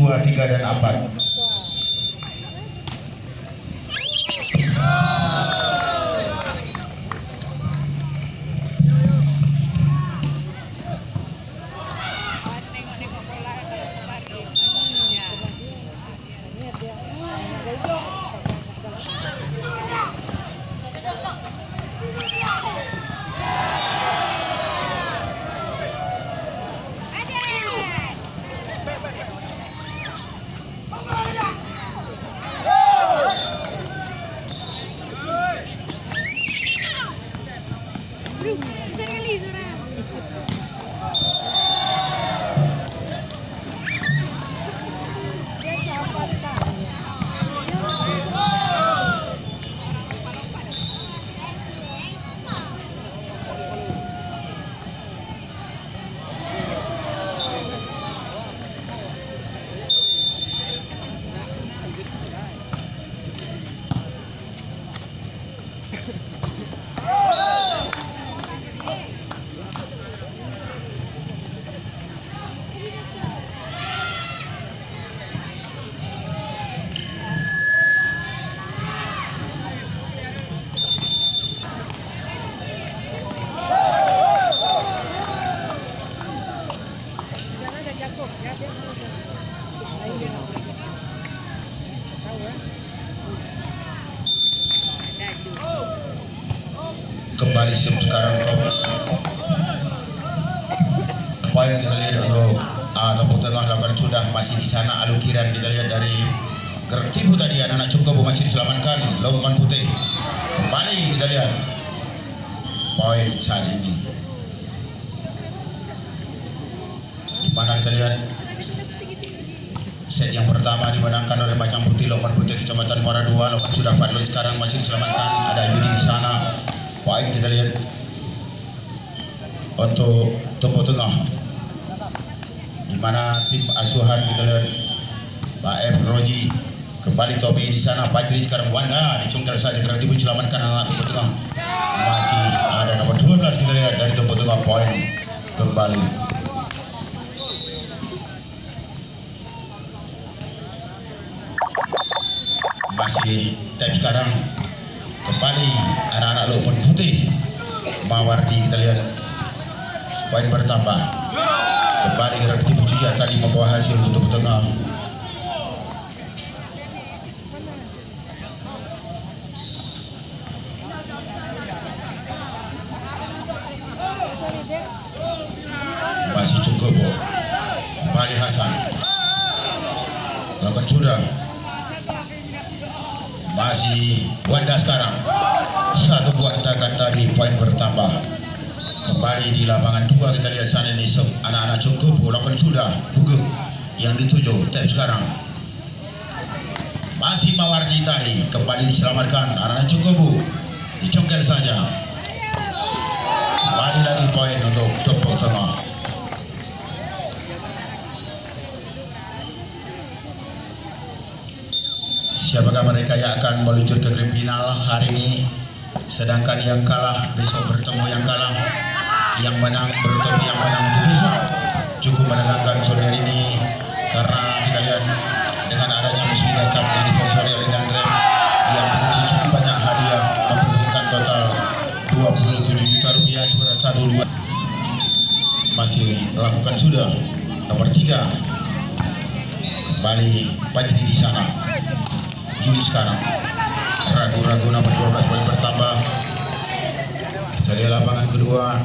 2, 3 dan 4. Kembali sekarang apa yang kita lihat untuk tepuk tengah lakukan sudah masih di sana alukiran kita lihat dari gerak Cipu tadi anak-anak cukup masih diselamatkan Lokman Putih. Kembali kita lihat poin saat ini di mana kita lihat set yang pertama dimenangkan oleh Macan Putih Lokman Putih Kecamatan Muara 2. Lokman sudah padlock sekarang masih diselamatkan, ada Yudi di sana. Poin kita lihat untuk tepuk tengah di mana tim asuhan kita lihat Pak F Roji, kembali Tobi di sana, Fajri sekarang Wanda dicungkel saja gerak Cipu diselamatkan anak tepuk tengah. Masih ada nomor 12 kita lihat dari tepuk tengah, poin kembali. Masih time sekarang kembali anak-anak Lokman Putih Mawardi kita lihat poin bertambah. Kembali gerak Cipu juga tadi membawa hasil untuk tengah. Masih cukup kembali Hasan lakukan sudah. Masih Wanda sekarang satu buah tagan tadi, poin bertambah. Kembali di lapangan 2 kita lihat sana ini anak-anak cukup lakukan sudah Buguk yang dituju tap sekarang. Masih Mawardi tadi kembali diselamatkan anak-anak cukup dicongkel saja. Kembali lagi poin untuk tepuk tengah. Siapakah mereka yang akan meluncur ke grand final hari ini? Sedangkan yang kalah besok bertemu yang kalah, yang menang bertemu yang menang untuk besok. Cukup menenangkan sore hari ini karena kita lihat dengan adanya Musbida Cup yang disponsori oleh Dandrem yang berisi cukup banyak hadiah, memperbutkan total 27 juta rupiah juara 1, 2. Masih lakukan sudah nomor 3 kembali Fajri di sana. Juli sekarang ragu-ragu nomor 12 poin bertambah. Jadi lapangan kedua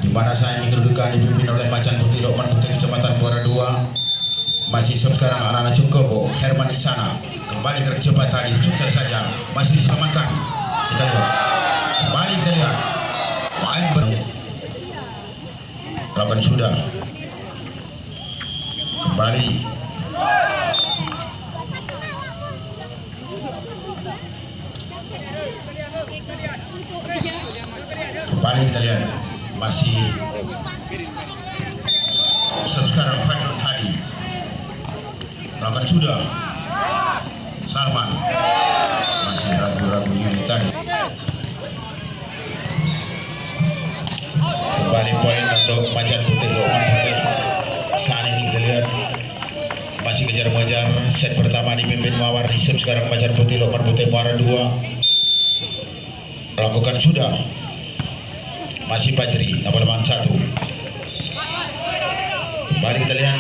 di mana saat ini kedudukan dipimpin oleh Macan Putih Lokman Putih Kecamatan Muara 2. Masih sekarang anak-anak cukup Herman di sana. Kembali gerak cepat tadi cukup saja masih diselamatkan. Kita lihat kembali kita lihat poin lakukan sudah kembali. Kembali kita lihat masih sekarang Fadlun Hadi lakukan sudah Salman masih ragu-ragu ini tadi. Kembali poin untuk Macan Putih Lokman Putih. Saat ini kita lihat masih Set pertama dipimpin Mawar Risep, sekarang Pacar Putih Lokman Putih Muara 2 lakukan sudah, masih Fajri Abalaman 1. Kembali kita lihat,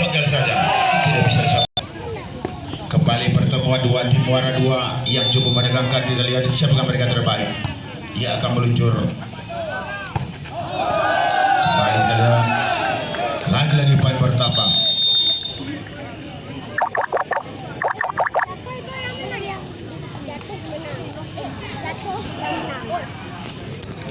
Congkel saja tidak bisa disapa. Kembali pertemuan dua tim Muara 2 yang cukup menegangkan. Kita lihat siapa mereka terbaik. Ia akan meluncur. Kembali kita lihat, lagi-lagi poin bertambah.